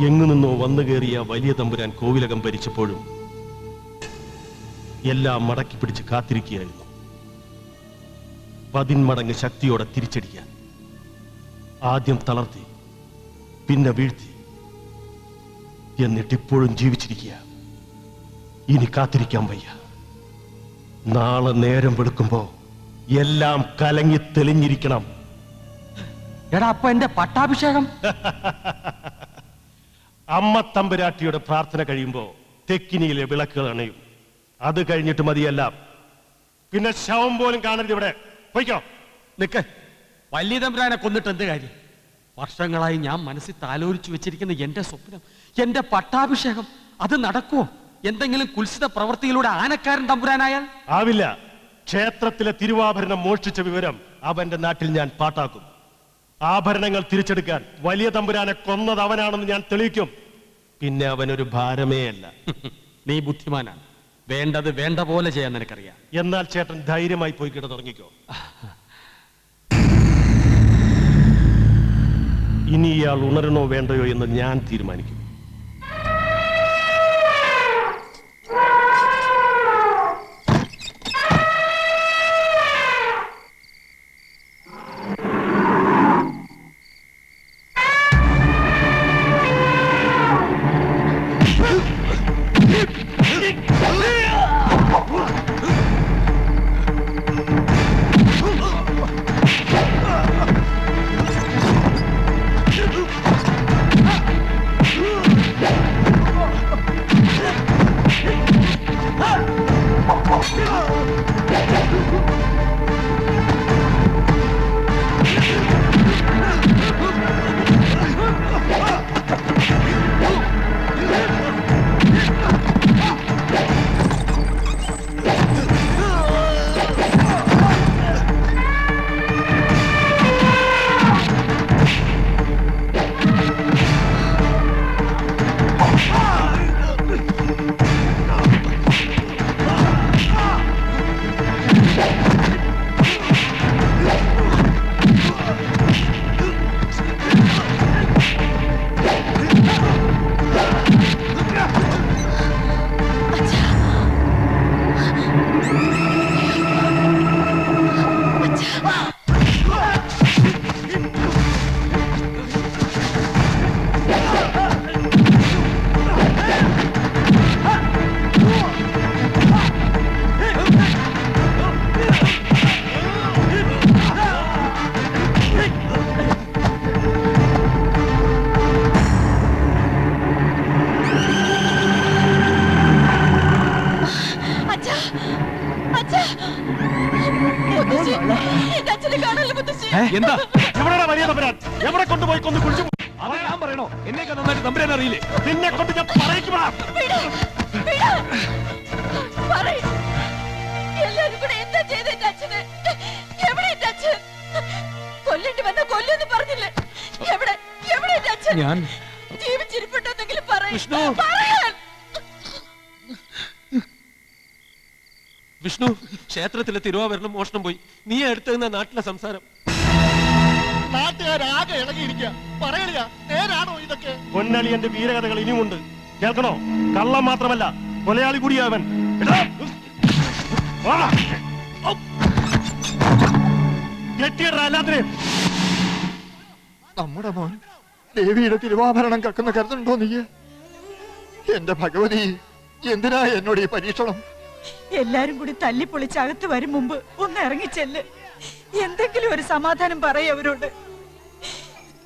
എങ്ങു നിന്നോ വന്നു കയറിയ വലിയ തമ്പുരാൻ കോവിലകം ഭരിച്ചപ്പോഴും എല്ലാം മടക്കി പിടിച്ച് കാത്തിരിക്കുകയായിരുന്നു. 10 മടങ്ങ് ശക്തിയോടെ തിരിച്ചടിക്കാൻ. ആദ്യം തളർത്തി, പിന്നെ വീഴ്ത്തി, എന്നിട്ടിപ്പോഴും ജീവിച്ചിരിക്കുക. ഇനി കാത്തിരിക്കാൻ വയ്യ. നാളെ നേരം വെളുക്കുമ്പോ എല്ലാം കലങ്ങി തെളിഞ്ഞിരിക്കണം. എടാ, അപ്പൊ എന്റെ പട്ടാഭിഷേകം? അമ്മ തമ്പുരാട്ടിയുടെ പ്രാർത്ഥന കഴിയുമ്പോ തെക്കിനിയിലെ വിളക്കുകൾ അണയും. അത് കഴിഞ്ഞിട്ട് മതിയല്ല. പിന്നെ ശവം പോലും കാണരുത് ഇവിടെ. പോയിക്കോ. നിക്ക്. വലിയ തമ്പുരാനെ കൊന്നിട്ട് എന്ത് കാര്യം? വർഷങ്ങളായി ഞാൻ മനസ്സിൽ താലോലിച്ചു വെച്ചിരിക്കുന്ന എന്റെ സ്വപ്നം, എന്റെ പട്ടാഭിഷേകം, അത് നടക്കുമോ? എന്തെങ്കിലും കുൽസിത പ്രവൃത്തിയിലൂടെ ആനക്കാരൻ തമ്പുരാനായാൽ? ആവില്ല. ക്ഷേത്രത്തിലെ തിരുവാഭരണം മോഷ്ടിച്ച വിവരം അവന്റെ നാട്ടിൽ ഞാൻ പാട്ടാക്കും. ആഭരണങ്ങൾ തിരിച്ചെടുക്കാൻ വലിയ തമ്പുരാനെ കൊന്നത് അവനാണെന്ന് ഞാൻ തെളിയിക്കും. പിന്നെ അവനൊരു ഭാരമേ അല്ല. നീ ബുദ്ധിമാനാണ്. വേണ്ടത് വേണ്ട പോലെ ചെയ്യാൻ നിനക്കറിയാം. എന്നാൽ ചേട്ടൻ ധൈര്യമായി പോയി കിടന്നുറങ്ങിക്കോ. ഇനി ഇയാൾ ഉണരണോ വേണ്ടയോ എന്ന് ഞാൻ തീരുമാനിക്കും. എന്താ എവിടെയാ വലിയ തമ്പുരാൻ? എവിടെ കൊണ്ടുപോയി കൊന്നു കുഴിച്ചു? ഞാൻ പറയണോ? എന്നേക്കാൾ നന്നായിട്ട് തമ്പുരാൻ അറിയില്ലേ? നിന്നെ കൊണ്ട് ഞാൻ പറയിക്കുമാ. എല്ലാരും കൂടെ എന്താ ചെയ്ത് എന്റെ അച്ഛന്? എവിടെ എന്റെ അച്ഛൻ? കൊല്ലേണ്ടി വന്ന കൊല്ലുന്ന് പറഞ്ഞില്ലേ? എവിടെ എവിടെ എന്റെ അച്ഛൻ? ഞാൻ ജീവിച്ചിരിപ്പുണ്ടെന്നെങ്കിലും വിഷ്ണു. പറയാൻ. വിഷ്ണു, ക്ഷേത്രത്തിലെ തിരുവാഭരണം മോഷണം പോയി. നീ എടുത്തുന്ന നാട്ടിലെ സംസാരം. നാട്ടുകാരാകെ ഇളകിയിരിക്കുക. പറയണില്ല, നേരാണോ ഇതൊക്കെ? പൊന്നളിയന്റെ വീരകഥകൾ ഇനിയുമുണ്ട്. കേൾക്കണോ? കള്ളം മാത്രമല്ല, കൊലയാളി കൂടിയാവൻ. നമ്മുടെ മോൻ ദേവിയുടെ തിരുവാഭരണം കക്കുന്ന കരുതുണ്ടോ നീ? എന്റെ ഭഗവതി, എന്തിനാ എന്നോട് ഈ പരീക്ഷണം? എല്ലാരും കൂടി തല്ലിപ്പൊളിച്ച് അകത്ത് വരും മുമ്പ് ഒന്ന് ഇറങ്ങിച്ചെല്ല്. എന്തെങ്കിലും ഒരു സമാധാനം പറയ അവരോട്.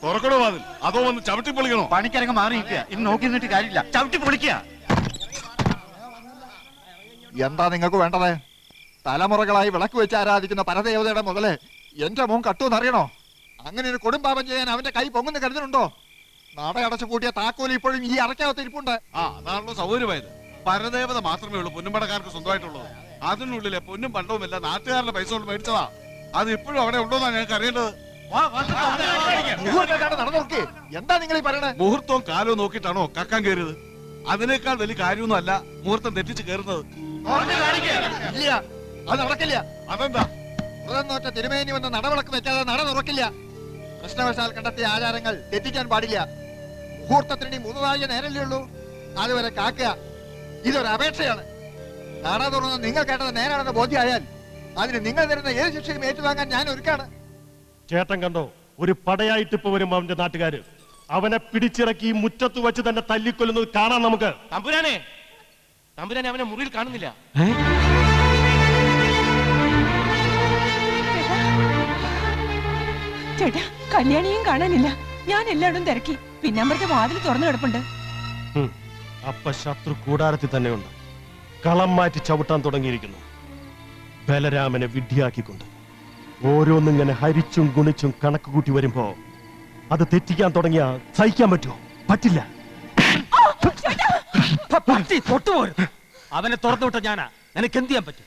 തുറക്കണോ വാതിൽ? അതോ വന്ന് ചവിട്ടി പൊളിക്കണോ? പണിക്കിറങ്ങി മാറിയിരിക്കുക. ഇനി നോക്കി നിന്നിട്ട് കാര്യമില്ല, ചവിട്ടി പൊളിക്കുക. എന്താ നിങ്ങൾക്ക് വേണ്ടത്? തലമുറകളായി വിളക്ക് വെച്ച് ആരാധിക്കുന്ന പരദേവതയുടെ മുതല് എന്റെ മോൻ കട്ടുമെന്നറിയണോ? അങ്ങനെ ഒരു കൊടുംപാപം ചെയ്യാൻ അവന്റെ കൈ പൊങ്ങുന്ന കരുതലുണ്ടോ? നടയടച്ചു കൂട്ടിയ താക്കോല് ഇപ്പോഴും ഈ അറക്കകത്ത് ഇരിപ്പുണ്ട്. അതാണല്ലോ സൗകര്യമായത്. പരദേവത മാത്രമേ ഉള്ളൂ പൊന്നുംപടക്കാർക്ക് സ്വന്തമായിട്ടുള്ളത്. അതിനുള്ളിലെ പൊന്നും പണ്ടവുമല്ല നാട്ടുകാരുടെ പൈസ കൊണ്ട് മേടിച്ചതാ. അത് ഇപ്പോഴും അവിടെ ഉണ്ടോന്നാണ് ഞങ്ങൾക്ക് അറിയേണ്ടത്. എന്താ നിങ്ങൾ ഈ പറയണേ? മുഹൂർത്തവും കാലവും നോക്കിയിട്ടാണോ കക്കാൻ കയറിയത്? അതിനേക്കാൾ വലിയ കാര്യമൊന്നും അല്ല മുഹൂർത്തം തെറ്റിച്ച് കയറുന്നത്. ഇല്ല, അത് നടക്കില്ല. അതെന്താ? വ്രതം നോറ്റ തിരുമേനി വന്ന് നടവിളക്ക് വെച്ചാൽ നട തുറക്കില്ല. പ്രശ്നവശാൽ കണ്ടെത്തിയ ആചാരങ്ങൾ തെറ്റിക്കാൻ പാടില്ല. മുഹൂർത്തത്തിന് 3 നാഴിക നേരല്ലേ ഉള്ളൂ. അതുവരെ കാക്കുക. ഇതൊരു അപേക്ഷയാണ്. നട തുറന്ന് നിങ്ങൾ കേട്ടത് നേരാണെന്ന് ബോധ്യമായാൽ അതിന് നിങ്ങൾ തരുന്ന ഏത് ശിക്ഷയും ഏറ്റുവാങ്ങാൻ ഞാൻ ഒരുക്കാണ്. ചേട്ടൻ കണ്ടോ, ഒരു പടയായിട്ട് ഇപ്പൊ വരും അവന്റെ നാട്ടുകാര്. അവനെ പിടിച്ചിറക്കി മുറ്റത്ത് വെച്ച് തന്നെ തല്ലിക്കൊല്ലുന്നത് കാണാം നമുക്ക്. തമ്പുരാനെ അവനെ മുറിയിൽ കാണുന്നില്ല. ചേട്ടാ, കല്യാണിയും കാണാനില്ല. ഞാൻ എല്ലായിടും തിരക്കി. പിന്നമ്പറത്തെ വാതിൽ തുറന്നു കിടപ്പുണ്ട്. അപ്പ ശത്രു കൂടാരത്തിൽ തന്നെയുണ്ട്. കളം മാറ്റി ചവിട്ടാൻ തുടങ്ങിയിരിക്കുന്നു. ബലരാമനെ വിഡ്ഢിയാക്കിക്കൊണ്ട് ഓരോന്നിങ്ങനെ ഹരിച്ചും ഗുണിച്ചും കണക്ക് കൂട്ടി വരുമ്പോ അത് തെറ്റിക്കാൻ തുടങ്ങിയാ സഹിക്കാൻ പറ്റുമോ? പറ്റില്ല. അവനെ തുറന്നുവിട്ട ഞാനാ. നിനക്ക് എന്ത് ചെയ്യാൻ പറ്റും?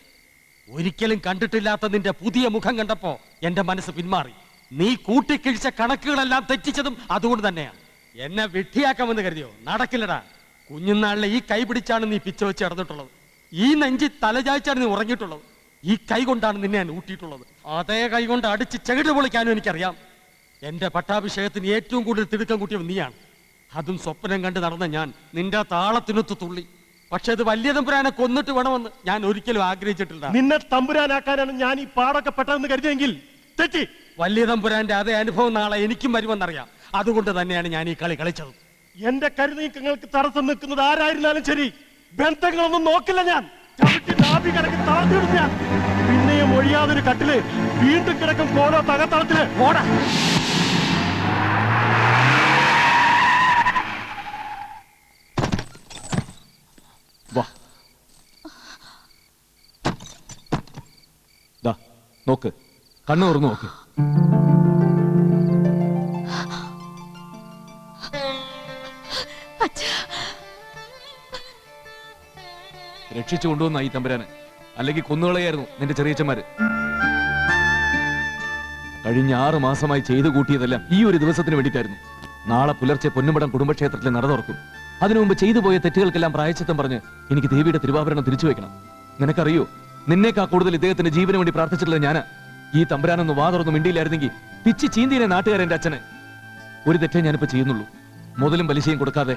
ഒരിക്കലും കണ്ടിട്ടില്ലാത്ത നിന്റെ പുതിയ മുഖം കണ്ടപ്പോ എന്റെ മനസ്സ് പിന്മാറി. നീ കൂട്ടിക്കിഴിച്ച കണക്കുകളെല്ലാം തെറ്റിച്ചതും അതുകൊണ്ട് തന്നെയാണ്. എന്നെ വിഡ്ഢിയാക്കാമെന്ന് കരുതിയോ? നടക്കില്ലടാ. കുഞ്ഞുനാളിലെ ഈ കൈ പിടിച്ചാണ് നീ പിച്ച വെച്ച് നടന്നിട്ടുള്ളത്. ഈ നെഞ്ചി തലചായ്ച്ചാണ് നീ ഉറങ്ങിയിട്ടുള്ളത്. ഈ കൈ കൊണ്ടാണ് നിന്നെ ഞാൻ ഊട്ടിയിട്ടുള്ളത്. അതേ കൈ കൊണ്ട് അടിച്ച് ചെകിട് പൊളിക്കാനും എനിക്കറിയാം. എന്റെ പട്ടാഭിഷേകത്തിന് ഏറ്റവും കൂടുതൽ തിടുക്കം കൂട്ടിയവൻ നീയാണ്. അതും സ്വപ്നം കണ്ട് നടന്ന ഞാൻ നിന്റെ താളത്തിനൊത്ത് തുള്ളി. പക്ഷെ അത് വലിയ തമ്പുരാനെ കൊന്നിട്ട് വേണമെന്ന് ഞാൻ ഒരിക്കലും ആഗ്രഹിച്ചിട്ടില്ല. നിന്നെ തമ്പുരാനാക്കാനാണ് ഞാൻ ഈ പാടൊക്കെ പെട്ടതെന്ന് കരുതിയെങ്കിൽ തെറ്റി. വലിയ തമ്പുരാന്റെ അതേ അനുഭവം നാളെ എനിക്കും വരുമെന്നറിയാം. അതുകൊണ്ട് തന്നെയാണ് ഞാൻ ഈ കളി കളിച്ചത്. എന്റെ കരുനീക്കങ്ങൾക്ക് തടസ്സം നിൽക്കുന്നത് ആരായിരുന്നാലും ശരി, ബന്ധങ്ങളൊന്നും നോക്കില്ല ഞാൻ. ചവിട്ടി നാഭി കിടക്ക് തളർത്തിവിടും ഞാൻ. പിന്നെയും ഒഴിയാതൊരു കട്ടില് വീണ്ടും കിടക്കും കോലോ തകത്തളത്തില്. ഓടാ. നോക്ക്, കണ്ണു തുറന്നു നോക്ക്. രക്ഷിച്ചു കൊണ്ടുവന്ന ഈ തമ്പുരാന്, അല്ലെങ്കിൽ കൊന്നുകളയായിരുന്നു നിന്റെ ചെറിയച്ചന്മാര്. കഴിഞ്ഞ 6 മാസമായി ചെയ്തു കൂട്ടിയതെല്ലാം ഈ ഒരു ദിവസത്തിന് വേണ്ടിയിട്ടായിരുന്നു. നാളെ പുലർച്ചെ പൊന്നുമടം കുടുംബക്ഷേത്രത്തിൽ നട തുറക്കും. അതിനു മുമ്പ് ചെയ്തു പോയ തെറ്റുകൾക്കെല്ലാം പ്രായശ്ചിത്തം പറഞ്ഞ് എനിക്ക് ദേവിയുടെ തിരുവാഭരണം തിരിച്ചു വെക്കണം. നിനക്കറിയോ, നിന്നേക്കാ കൂടുതൽ ഇദ്ദേഹത്തിന്റെ ജീവന് വേണ്ടി പ്രാർത്ഥിച്ചിട്ടുള്ളത് ഞാനാ. ഈ തമ്പുരാനൊന്ന് വാ തുറന്ന് മിണ്ടിയില്ലായിരുന്നെങ്കിൽ പിച്ച് ചീന്തിയെ നാട്ടുകാരെന്റെ അച്ഛനെ. ഒരു തെറ്റേ ഞാനിപ്പോ ചെയ്യുന്നുള്ളൂ. മുതലും പലിശയും കൊടുക്കാതെ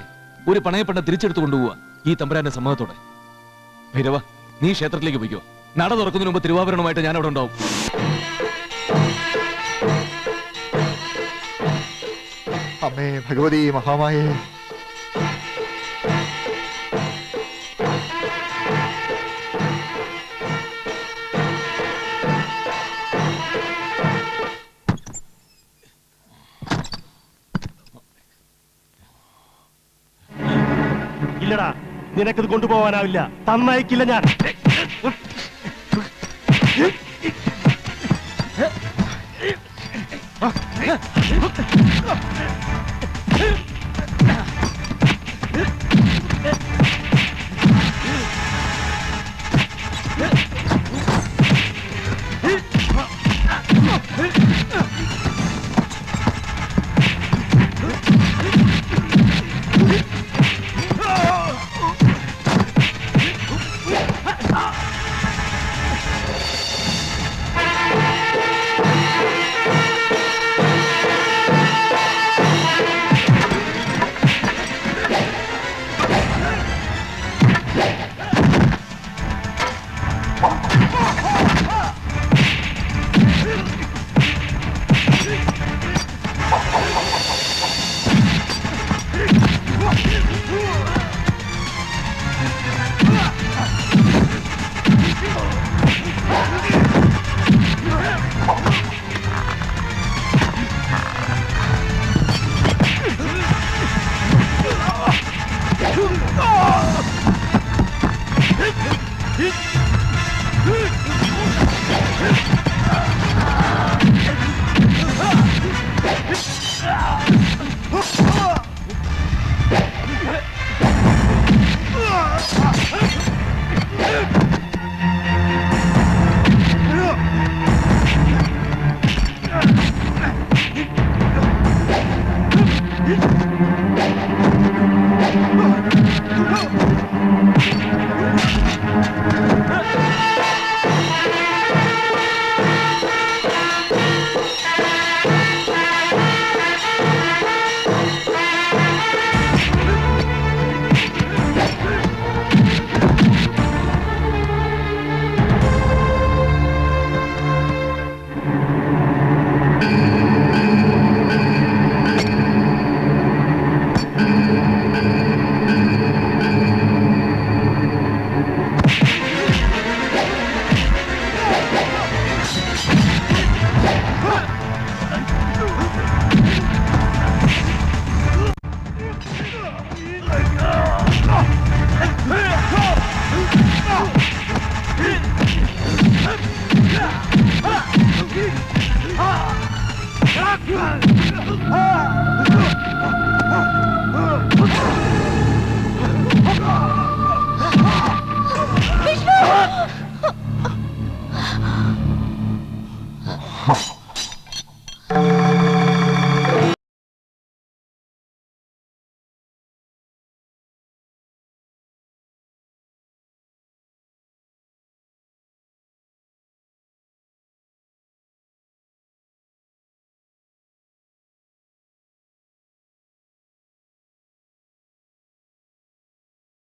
ഒരു പണയപ്പണ്ട തിരിച്ചെടുത്തു കൊണ്ടുപോവാ ഈ തമ്പുരാന്റെ സമ്മതത്തോടെ. ഭൈരവ, നീ ക്ഷേത്രത്തിലേക്ക് പോയിക്കോ. നട തുറക്കുന്നതിന് മുമ്പ് തിരുവാഭരണമായിട്ട് ഞാൻ അവിടെ ഉണ്ടാവും. അമ്മേ ഭഗവതി മഹാമായേ, ഇല്ലടാ, നിനക്കത് കൊണ്ടുപോകാനാവില്ല. തന്നയക്കില്ല ഞാൻ.